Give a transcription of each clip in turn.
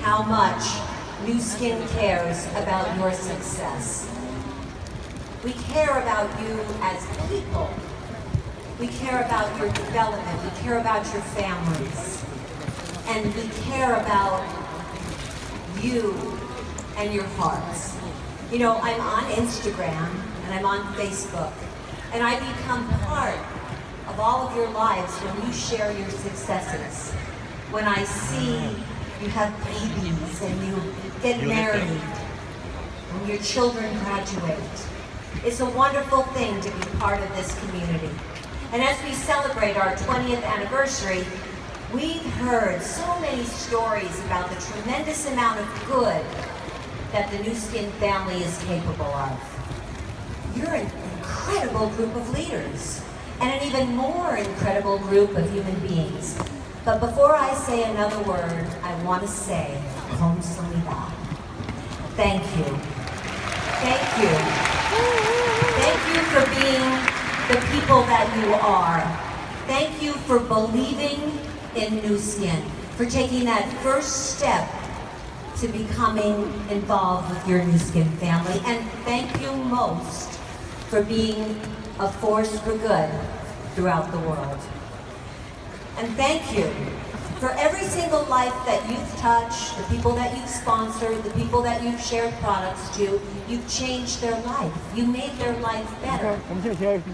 how much Nu Skin cares about your success. We care about you as people. We care about your development. We care about your families. And we care about you and your hearts. You know, I'm on Instagram and I'm on Facebook, and I become part of all of your lives when you share your successes. When I see you have babies and you get married, and your children graduate. It's a wonderful thing to be part of this community. And as we celebrate our 20th anniversary, we've heard so many stories about the tremendous amount of good that the Nu Skin family is capable of. You're an incredible group of leaders, and an even more incredible group of human beings. But before I say another word, I want to say, 감사합니다. Thank you. Thank you. Thank you for being the people that you are. Thank you for believing in Nu Skin, for taking that first step to becoming involved with your Nu Skin family. And thank you most for being a force for good throughout the world. And thank you for every single life that you've touched, the people that you've sponsored, the people that you've shared products to. You've changed their life. You made their life better.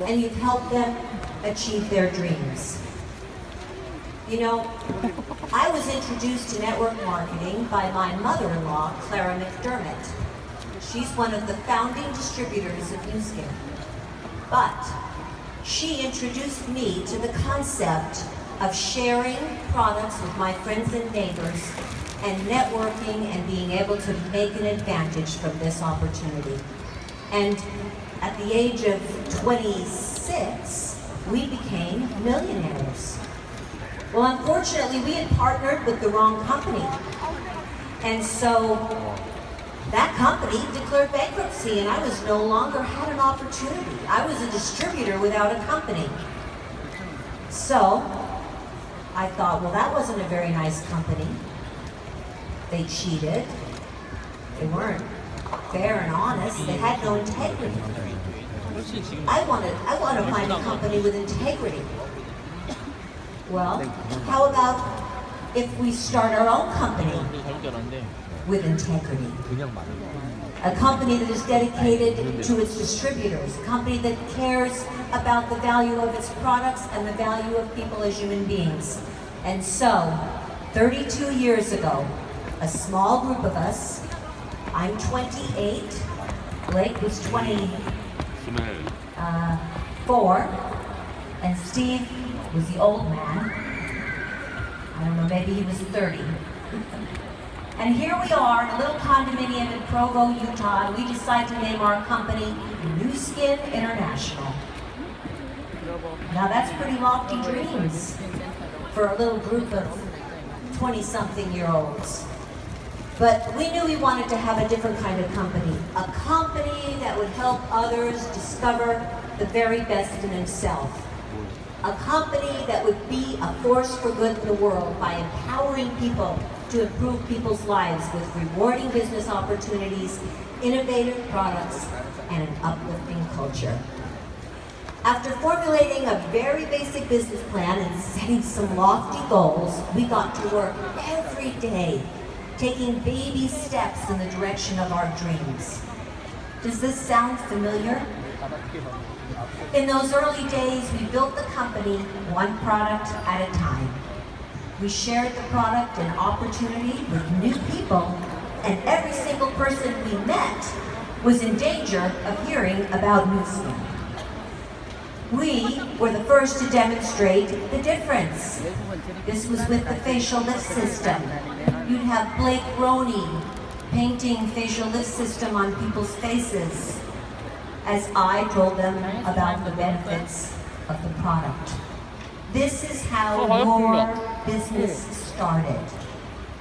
And you've helped them achieve their dreams. You know, I was introduced to network marketing by my mother-in-law, Clara McDermott. She's one of the founding distributors of Nu Skin. But she introduced me to the concept of sharing products with my friends and neighbors and networking and being able to make an advantage from this opportunity. And at the age of 26, we became millionaires. Well, unfortunately, we had partnered with the wrong company. And so that company declared bankruptcy, and I was no longer had an opportunity. I was a distributor without a company. So I thought, well, that wasn't a very nice company. They cheated. They weren't fair and honest. They had no integrity. I want to find a company with integrity. Well, how about if we start our own company with integrity? A company that is dedicated to its distributors, a company that cares about the value of its products and the value of people as human beings. And so, 32 years ago, a small group of us, I'm 28, Blake was 24, and Steve was the old man. I don't know, maybe he was 30. And here we are in a little condominium in Provo, Utah, and we decide to name our company Nu Skin International. Now that's pretty lofty dreams for a little group of 20-something-year-olds. But we knew we wanted to have a different kind of company, a company that would help others discover the very best in themselves. A company that would be a force for good in the world by empowering people to improve people's lives with rewarding business opportunities, innovative products, and an uplifting culture. After formulating a very basic business plan and setting some lofty goals, we got to work every day, taking baby steps in the direction of our dreams. Does this sound familiar? In those early days, we built the company one product at a time. We shared the product and opportunity with new people, and every single person we met was in danger of hearing about Nu Skin. We were the first to demonstrate the difference. This was with the facial lift system. You'd have Blake Roney painting facial lift system on people's faces as I told them about the benefits of the product. This is how your business started.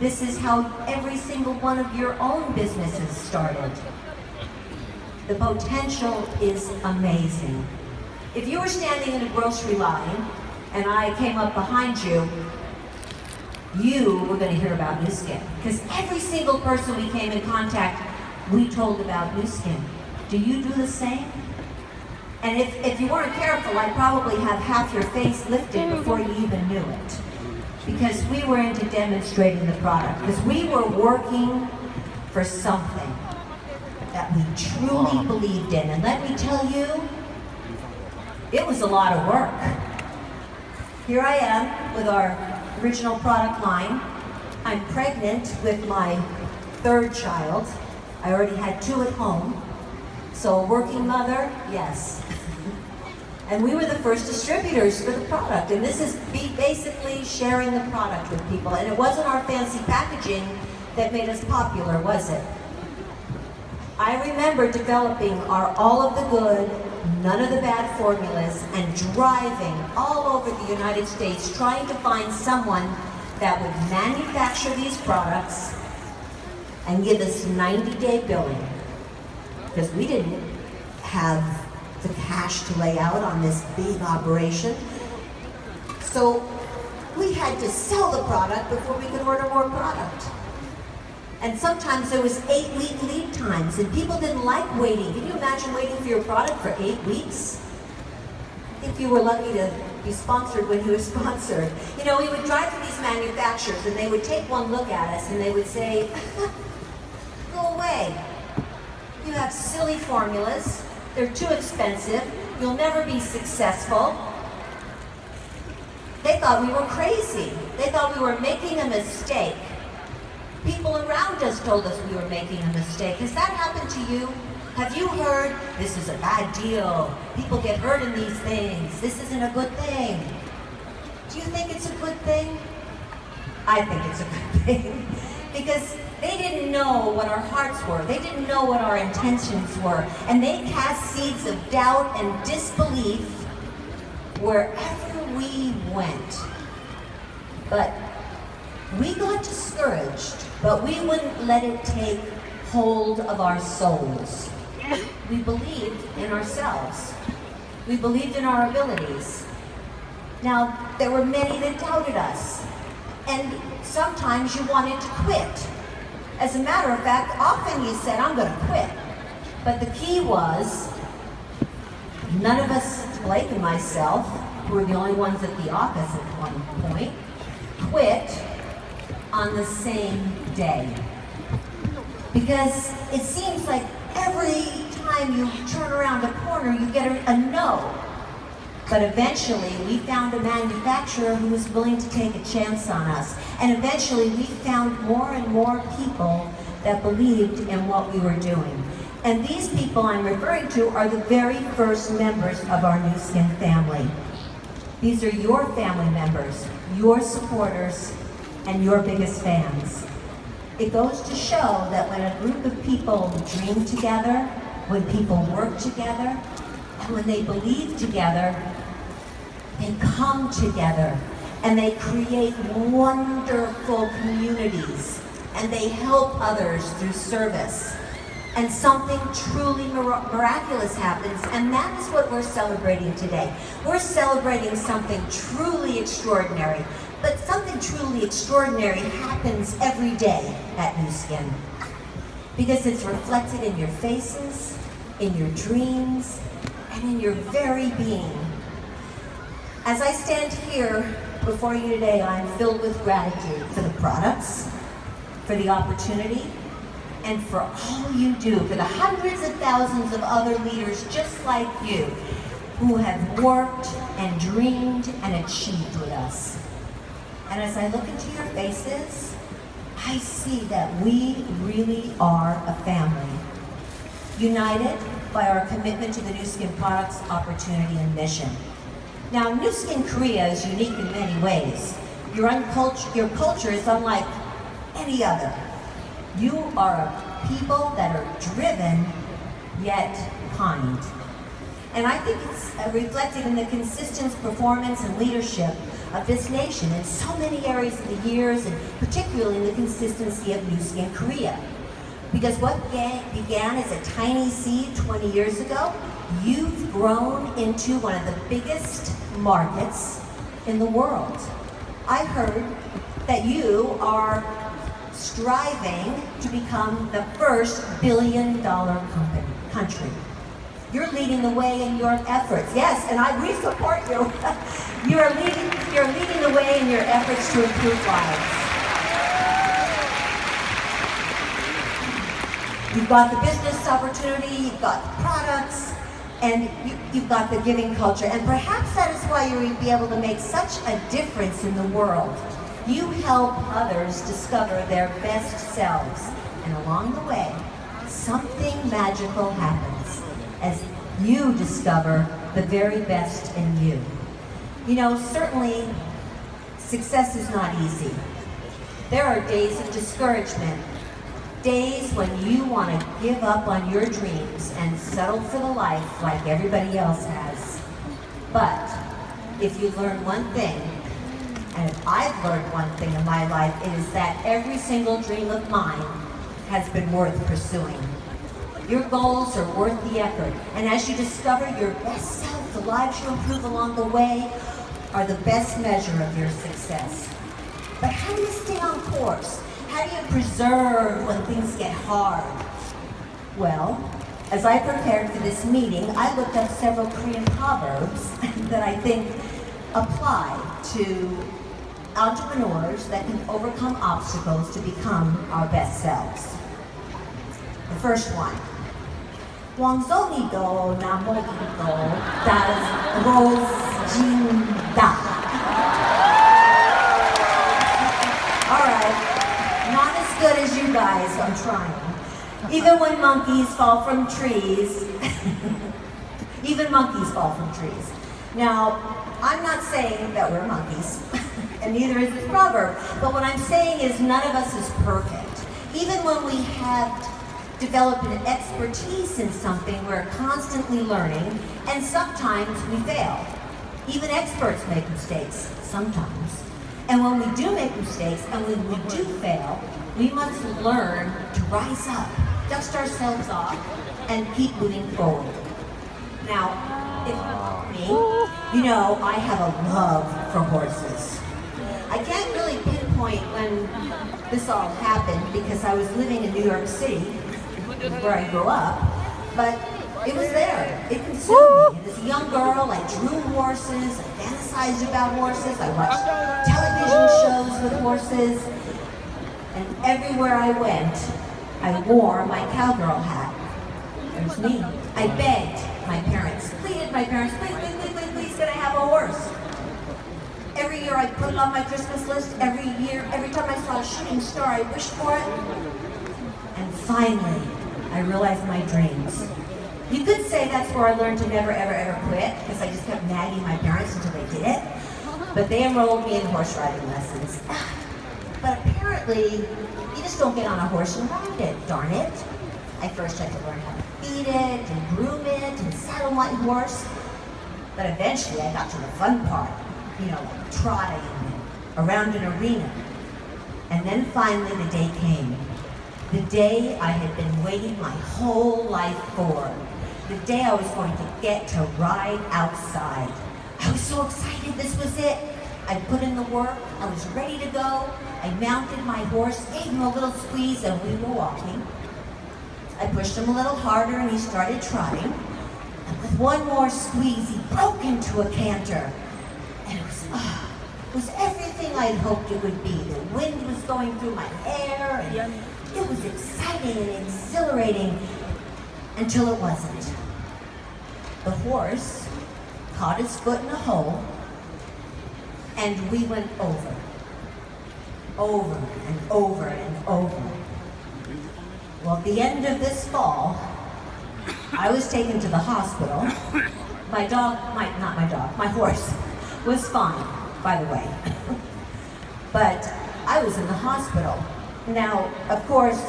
This is how every single one of your own businesses started. The potential is amazing. If you were standing in a grocery line and I came up behind you, you were going to hear about Nu Skin. Because every single person we came in contact, we told about Nu Skin. Do you do the same? And if you weren't careful, I'd probably have half your face lifted before you even knew it. Because we were into demonstrating the product. Because we were working for something that we truly believed in. And let me tell you, it was a lot of work. Here I am with our original product line. I'm pregnant with my third child. I already had 2 at home. So a working mother, yes. And we were the first distributors for the product. And this is basically sharing the product with people. And it wasn't our fancy packaging that made us popular, was it? I remember developing our all of the good, none of the bad formulas, and driving all over the United States trying to find someone that would manufacture these products and give us 90-day billing. Because we didn't have the cash to lay out on this big operation. So we had to sell the product before we could order more product. And sometimes there was 8-week lead times, and people didn't like waiting. Can you imagine waiting for your product for 8 weeks? I think you were lucky to be sponsored when you were sponsored. You know, we would drive to these manufacturers, and they would take one look at us, and they would say, go away. You have silly formulas. They're too expensive. You'll never be successful. They thought we were crazy. They thought we were making a mistake. People around us told us we were making a mistake. Has that happened to you? Have you heard, this is a bad deal, people get hurt in these things, this isn't a good thing? Do you think it's a good thing? I think it's a good thing. Because they didn't know what our hearts were. They didn't know what our intentions were. And they cast seeds of doubt and disbelief wherever we went. But we got discouraged, but we wouldn't let it take hold of our souls. We believed in ourselves. We believed in our abilities. Now, there were many that doubted us. And sometimes you wanted to quit. As a matter of fact, often you said, I'm going to quit. But the key was, none of us, Blake and myself, who were the only ones at the office at one point, quit on the same day. Because it seems like every time you turn around a corner, you get a no. But eventually, we found a manufacturer who was willing to take a chance on us. And eventually, we found more and more people that believed in what we were doing. And these people I'm referring to are the very first members of our Nu Skin family. These are your family members, your supporters, and your biggest fans. It goes to show that when a group of people dream together, when people work together, and when they believe together, they come together and they create wonderful communities and they help others through service. And something truly miraculous happens, and that is what we're celebrating today. We're celebrating something truly extraordinary, but something truly extraordinary happens every day at Nu Skin. Because it's reflected in your faces, in your dreams, and in your very being. As I stand here before you today, I'm filled with gratitude for the products, for the opportunity, and for all you do, for the hundreds of thousands of other leaders just like you who have worked and dreamed and achieved with us. And as I look into your faces, I see that we really are a family, united by our commitment to the Nu Skin products, opportunity, and mission. Now, Nu Skin Korea is unique in many ways. Your culture is unlike any other. You are a people that are driven, yet kind. And I think it's reflected in the consistent performance and leadership of this nation in so many areas of the years, and particularly in the consistency of Nu Skin Korea. Because what began as a tiny seed 20 years ago, you've grown into one of the biggest markets in the world. I heard that you are striving to become the first billion-dollar country. You're leading the way in your efforts. Yes, and we support you. You're leading the way in your efforts to improve lives. You've got the business opportunity, you've got the products, and you've got the giving culture. And perhaps that is why you'll be able to make such a difference in the world. You help others discover their best selves. And along the way, something magical happens as you discover the very best in you. You know, certainly, success is not easy. There are days of discouragement, days when you want to give up on your dreams and settle for the life like everybody else has. But if you learn one thing, and if I've learned one thing in my life, it is that every single dream of mine has been worth pursuing. Your goals are worth the effort, and as you discover your best self, the lives you improve along the way are the best measure of your success. But how do you stay on course? How do you preserve when things get hard? Well, as I prepared for this meeting, I looked up several Korean proverbs that I think apply to entrepreneurs that can overcome obstacles to become our best selves. The first one. 왕성이도 나무이도 다스러진다. All right, not as good as you guys, I'm trying. Even when monkeys fall from trees, even monkeys fall from trees. Now, I'm not saying that we're monkeys, and neither is this proverb, but what I'm saying is none of us is perfect. Even when we have developed an expertise in something, we're constantly learning, and sometimes we fail. Even experts make mistakes, sometimes. And when we do make mistakes, and when we do fail, we must learn to rise up, dust ourselves off, and keep moving forward. Now, if me, you know, I have a love for horses. I can't really pinpoint when this all happened because I was living in New York City, where I grew up, but it was there. It consumed me. As a young girl, I drew horses, I fantasized about horses, I watched television shows with horses, and everywhere I went, I wore my cowgirl hat. There's me. I begged my parents, pleaded my parents, please, please, please, please, please, can I have a horse? Every year I put it on my Christmas list. Every year, every time I saw a shooting star, I wished for it. And finally, I realized my dreams. You could say that's where I learned to never, ever, ever quit, because I just kept nagging my parents until they did it. But they enrolled me in horse riding lessons. But apparently, you just don't get on a horse and ride it, darn it. I first had to learn how to feed it, and groom it, and saddle my horse. But eventually, I got to the fun part, you know, like trotting around an arena. And then finally, the day came. The day I had been waiting my whole life for. The day I was going to get to ride outside. I was so excited, this was it. I put in the work, I was ready to go. I mounted my horse, gave him a little squeeze, and we were walking. I pushed him a little harder and he started trotting. And with one more squeeze, he broke into a canter. And it was everything I'd hoped it would be. The wind was going through my hair, and it was exciting and exhilarating until it wasn't. The horse caught his foot in a hole, and we went over and over and over. Well, at the end of this fall, I was taken to the hospital. My horse was fine, by the way. But I was in the hospital. Now, of course,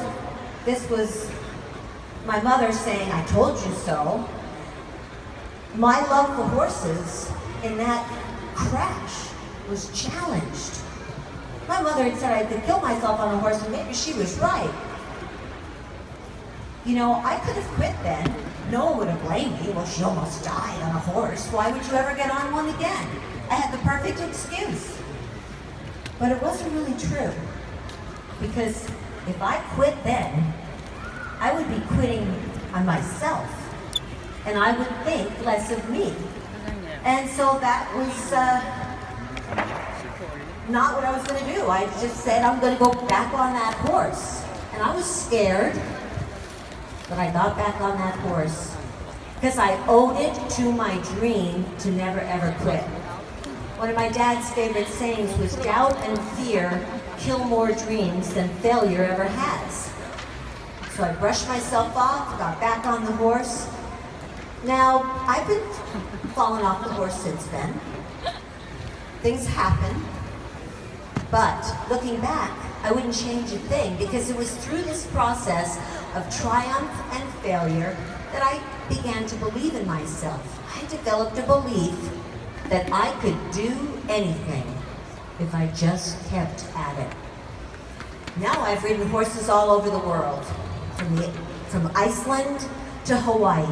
this was my mother saying, I told you so. My love for horses in that crash was challenged. My mother had said I could kill myself on a horse, and maybe she was right. You know, I could have quit then. No one would have blamed me. Well, she almost died on a horse. Why would you ever get on one again? I had the perfect excuse. But it wasn't really true, because if I quit then, I would be quitting on myself, and I would think less of me. And so that was not what I was going to do. I just said, I'm going to go back on that horse. And I was scared, but I got back on that horse because I owed it to my dream to never ever quit. One of my dad's favorite sayings was, doubt and fear kill more dreams than failure ever has. So I brushed myself off, got back on the horse. Now, I've been falling off the horse since then. Things happen, but looking back, I wouldn't change a thing, because it was through this process of triumph and failure that I began to believe in myself. I developed a belief that I could do anything if I just kept at it. Now I've ridden horses all over the world, from Iceland to Hawaii.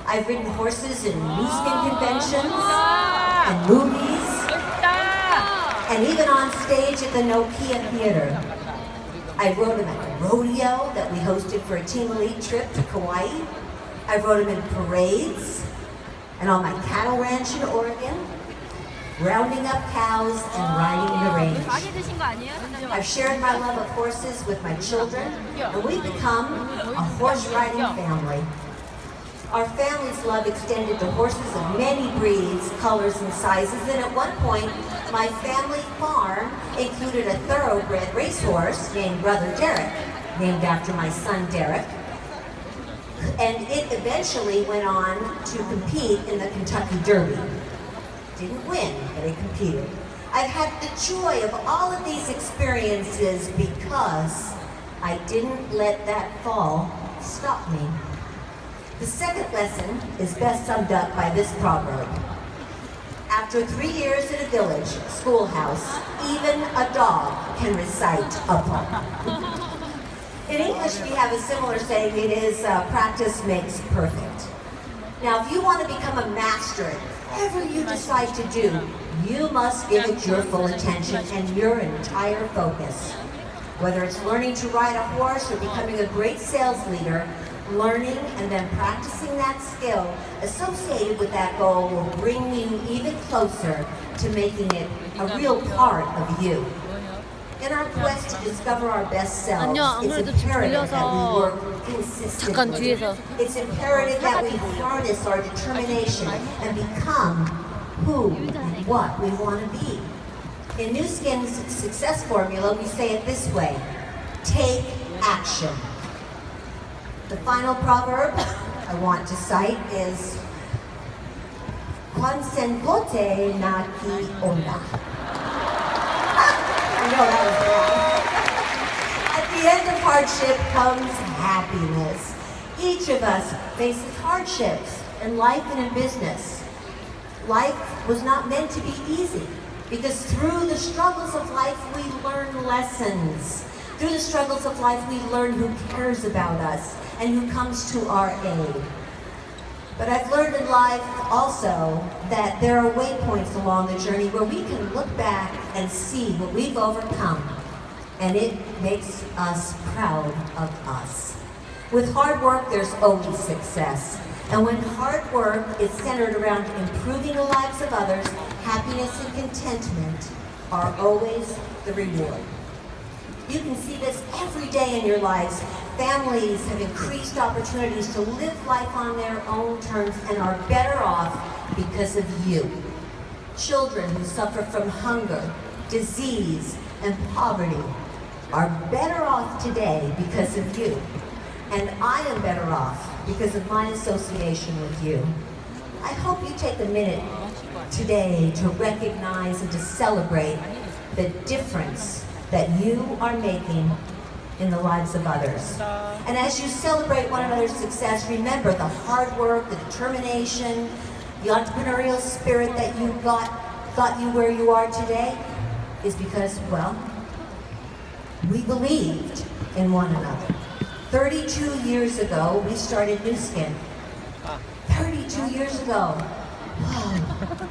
I've ridden horses in Newskin conventions and movies, and even on stage at the Nokia Theater. I rode him at a rodeo that we hosted for a Team Elite trip to Kauai. I rode him in parades and on my cattle ranch in Oregon, rounding up cows and riding the range. I've shared my love of horses with my children, and we've become a horse riding family. Our family's love extended to horses of many breeds, colors, and sizes, and at one point, my family farm included a thoroughbred racehorse named Brother Derek, named after my son Derek. And it eventually went on to compete in the Kentucky Derby. Didn't win, but it competed. I've had the joy of all of these experiences because I didn't let that fall stop me. The second lesson is best summed up by this proverb. After 3 years in a village schoolhouse, even a dog can recite a poem. In English, we have a similar saying. It is, practice makes perfect. Now, if you want to become a master at whatever you decide to do, you must give it your full attention and your entire focus. Whether it's learning to ride a horse or becoming a great sales leader, learning and then practicing that skill associated with that goal will bring you even closer to making it a real part of you. In our quest to discover our best selves, it's imperative that we work consistently. It's imperative that we harness our determination and become who and what we want to be. In New Skin's success formula, we say it this way: take action. The final proverb I want to cite is Consengote na ki onda. I know that was bad. At the end of hardship comes happiness. Each of us faces hardships in life and in business. Life was not meant to be easy, because through the struggles of life we learn lessons. Through the struggles of life we learn who cares about us and who comes to our aid. But I've learned in life also that there are waypoints along the journey where we can look back and see what we've overcome, and it makes us proud of us. With hard work, there's always success. And when hard work is centered around improving the lives of others, happiness and contentment are always the reward. You can see this every day in your lives. Families have increased opportunities to live life on their own terms and are better off because of you. Children who suffer from hunger, disease, and poverty are better off today because of you. And I am better off because of my association with you. I hope you take a minute today to recognize and to celebrate the difference that you are making in the lives of others. And as you celebrate one another's success, remember the hard work, the determination, the entrepreneurial spirit that you got you where you are today is because, well, we believed in one another. 32 years ago, we started New Skin. 32 years ago. Wow.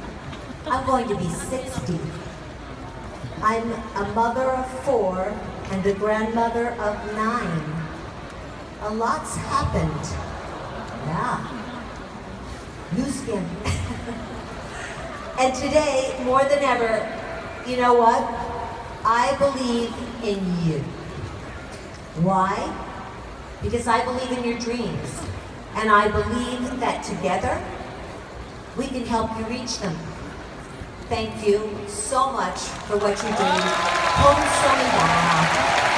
I'm going to be 60. I'm a mother of 4 and a grandmother of 9. A lot's happened. Yeah. New skin. And today, more than ever, you know what? I believe in you. Why? Because I believe in your dreams. And I believe that together, we can help you reach them. Thank you so much for what you're doing. 감사합니다.